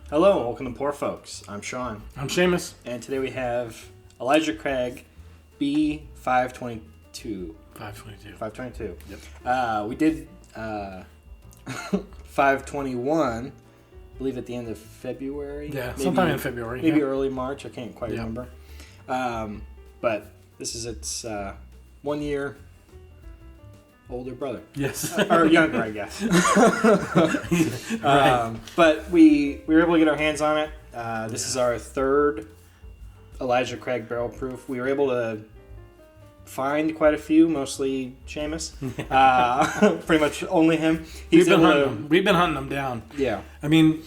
Hello, welcome to Poor Folks. I'm Sean. I'm Seamus. And today we have Elijah Craig, B522. 522. Yep. We did 521, I believe at the end of February. Yeah, sometime in February. Maybe early March, I can't quite Yep. remember. But this is its 1 year older brother. Yes. Or younger, I guess. Right. But we were able to get our hands on it. This is our third Elijah Craig barrel proof. We were able to find quite a few, mostly Seamus. Pretty much only him. We've been hunting them down. Yeah. I mean,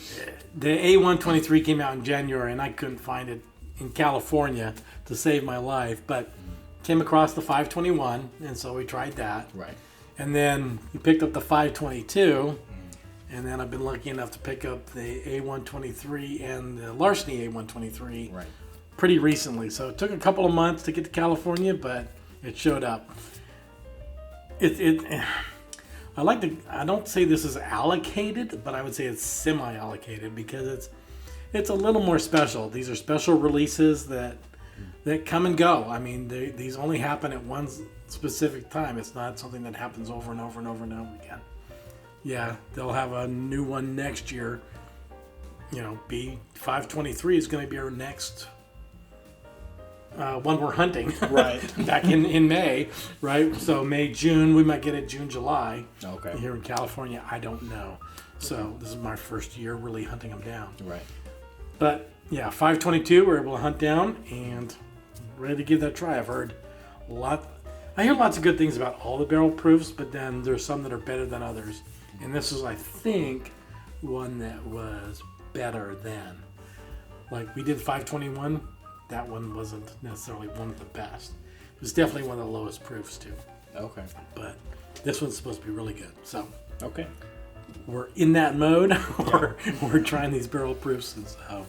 the A123 came out in January, and I couldn't find it in California to save my life, but came across the 521, and so we tried that. Right. And then we picked up the 522, and then I've been lucky enough to pick up the A123 and the Larceny A123 Right. pretty recently. So it took a couple of months to get to California, but it showed up. I don't say this is allocated, but I would say it's semi-allocated because it's a little more special. These are special releases that come and go. I mean, these only happen at one specific time. It's not something that happens over and over and over and over again. Yeah, they'll have a new one next year. You know, B523 is going to be our next one we're hunting. Right. Back in May, right? So May, June, we might get it June, July. Okay. Here in California, I don't know. So this is my first year really hunting them down. Right. But yeah, 522 we're able to hunt down and ready to give that a try. I hear lots of good things about all the barrel proofs, but then there's some that are better than others. And this is, I think, one that was better than. Like we did 521, that one wasn't necessarily one of the best. It was definitely one of the lowest proofs too. Okay. But this one's supposed to be really good. So Okay. we're in that mode. We're trying these barrel proofs, and so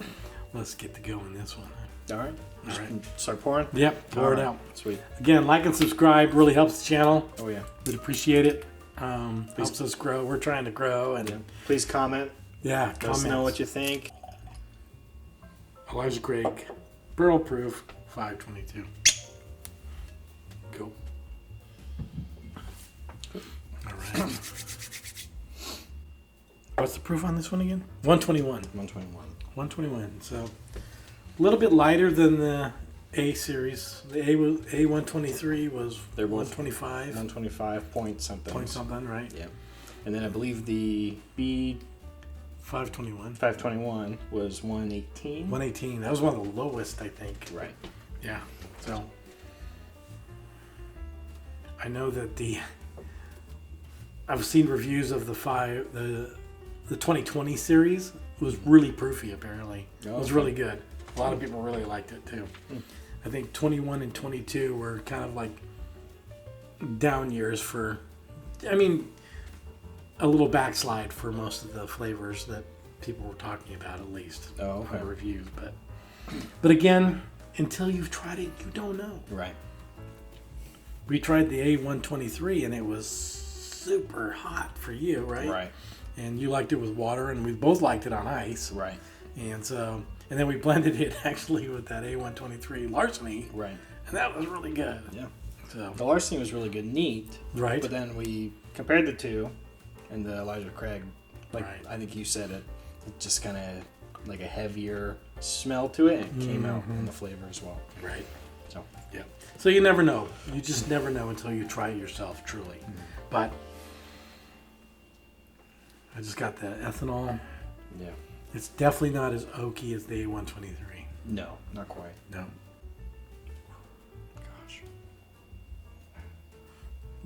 let's get to go in this one. All right. All right. Start pouring? Yep, pour it All right. out. Sweet. Again, like and subscribe really helps the channel. Oh, yeah. We'd appreciate it. Helps us grow. We're trying to grow, and Please comment. yeah, Let us comments. know what you think. Elijah Craig, barrel proof, 522. Cool. All right. What's the proof on this one again? 121. 121. 121. So a little bit lighter than the A series. The A123 was They're both 125. 125 point something. Point something, right? Yeah. And then I believe the B 521. 521 was 118. 118. That was one of the lowest, I think. Right. Yeah. So I know that I've seen reviews of the 2020 series. It was really proofy, apparently. It was really good. A lot of people really liked it too. I think 21 and 22 were kind of like down years for, I mean, a little backslide for most of the flavors that people were talking about, at least. Oh, okay. On reviews. But again, until you've tried it, you don't know. Right. We tried the A123 and it was super hot for you, right? Right. And you liked it with water, and we both liked it on ice. Right. And so, and then we blended it actually with that A123 Larceny, Right. and that was really good. Yeah. So, The Larceny was really good, neat. right? But then we compared the two, and the Elijah Craig, like Right. I think you said it just kind of like a heavier smell to it. And it came out in the flavor as well. Right. So Yeah. So you never know. You just never know until you try it yourself, truly. But I just got the ethanol. yeah. It's definitely not as oaky as the A123. No, not quite. No. Gosh.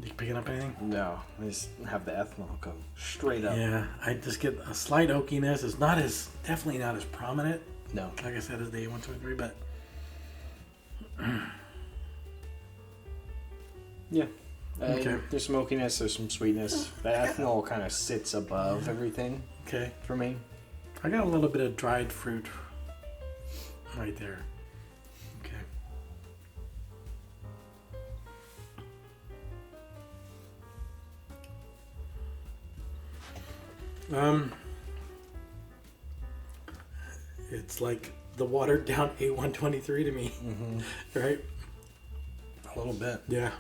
You picking up anything? No, I just have the ethanol come straight up. Yeah, I just get a slight oakiness. It's definitely not as prominent, No. like I said, as the A123, but Yeah. Okay. There's smokiness, there's some sweetness. The ethanol kind of sits above everything okay. for me. I got a little bit of dried fruit right there. Okay. It's like the watered down A123 to me, right? A little bit. Yeah.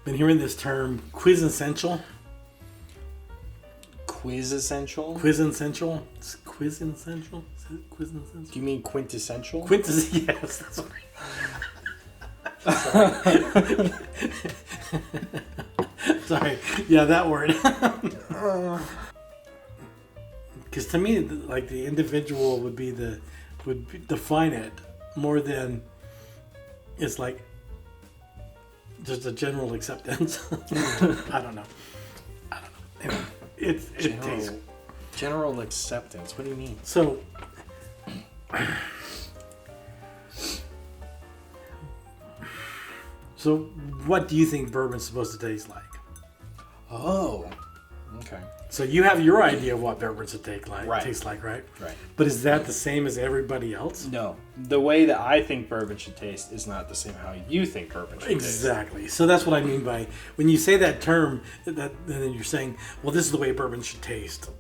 Been hearing this term quintessential. Quintessential? Quintessential? It's quintessential? Is it quintessential? Do you mean quintessential? Yes, that's right. Sorry. Yeah, that word. Because to me, like the individual would define it more than it's like just a general acceptance. I don't know. Anyway, it tastes. General acceptance. What do you mean? So, what do you think bourbon's supposed to taste like? Oh, okay. So you have your idea of what bourbon should taste like, Right. right? Right. But is that the same as everybody else? No. The way that I think bourbon should taste is not the same how you think bourbon should Exactly. So that's what I mean by when you say that term, that then you're saying, well, this is the way bourbon should taste,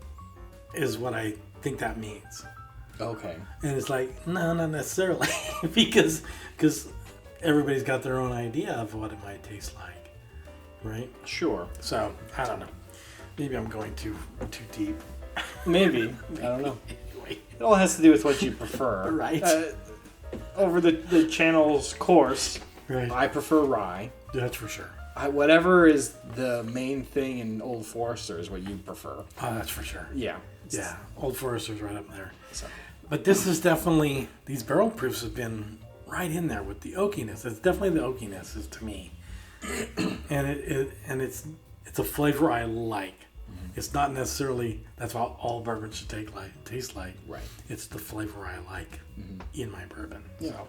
is what I think that means. taste. Okay. And it's like, no, not necessarily, because everybody's got their own idea of what it might taste like, right? Sure. So I don't know. Maybe I'm going too deep. Maybe. I don't know. Anyway. It all has to do with what you prefer. Right. Over the channel's course, Right. I prefer rye. That's for sure. Whatever is the main thing in Old Forester is what you prefer. Oh, that's for sure. Yeah. Yeah. Old Forester's right up there. So. But this is definitely, these barrel proofs have been right in there with the oakiness. It's definitely the oakiness is to me. and it's a flavor I like. It's not necessarily that's what all bourbon should taste like. Right. It's the flavor I like in my bourbon. Yeah. So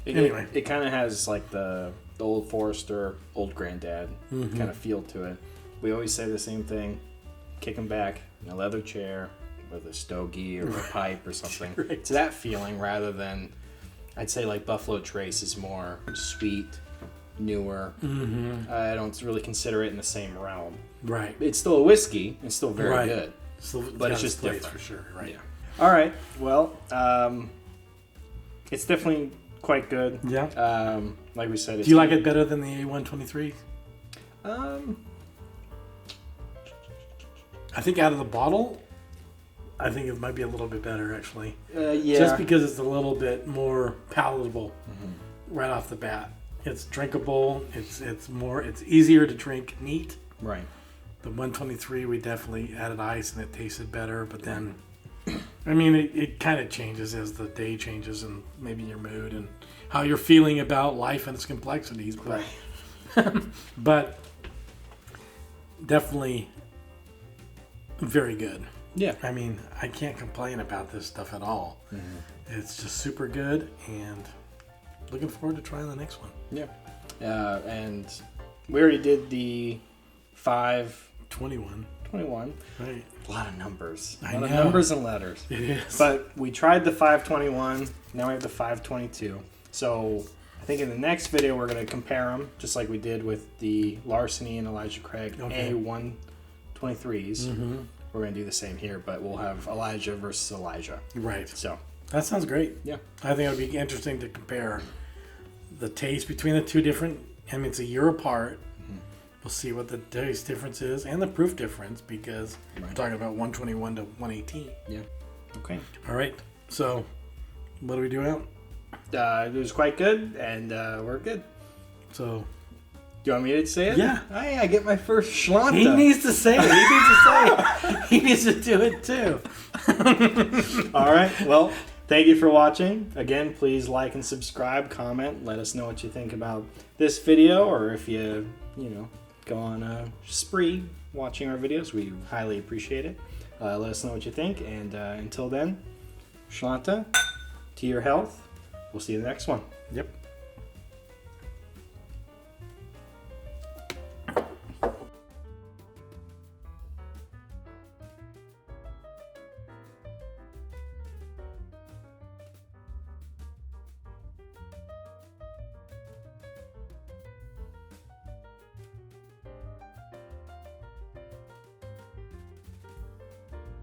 Anyway, it kind of has like the Old Forester, Old Granddad kind of feel to it. We always say the same thing: kick them back in a leather chair with a stogie or a pipe or something. Right. It's that feeling rather than, I'd say like Buffalo Trace is more sweet, newer. I don't really consider it in the same realm. right. It's still a whiskey. It's still very Right. good. So But it's got just its place different. for sure. Right. Yeah. All right. Well, it's definitely quite good. Yeah. Like we said, it's Do you like it better than the A123? I think out of the bottle, I think it might be a little bit better actually. Yeah. Just because it's a little bit more palatable right off the bat. It's drinkable. It's easier to drink neat. Right. The 123 we definitely added ice and it tasted better, but then I mean it kind of changes as the day changes and maybe your mood and how you're feeling about life and its complexities. But, but definitely very good. Yeah. I mean, I can't complain about this stuff at all. It's just super good and looking forward to trying the next one. Yeah. And we already did the 521. 21. Right. A lot of numbers. I A lot of know. numbers and letters. It is. But we tried the 521. Now we have the 522. So I think in the next video we're going to compare them, just like we did with the Larceny and Elijah Craig A123s. We're going to do the same here, but we'll have Elijah versus Elijah. Right. So That sounds great. yeah. I think it would be interesting to compare the taste between the two different. I mean, it's a year apart. We'll see what the taste difference is and the proof difference because we're talking about 121 to 118. Yeah. Okay. All right. So, what do we do out? It was quite good, and we're good. So, Do you want me to say it? Yeah. Hey, I get my first Schlanta. he needs to say it. He needs to say it. He needs to do it too. All right. Well, thank you for watching. Again, please like and subscribe, comment, let us know what you think about this video, or if you go on a spree watching our videos, we highly appreciate it. Let us know what you think, and until then, Schlanta, to your health. We'll see you in the next one. Yep.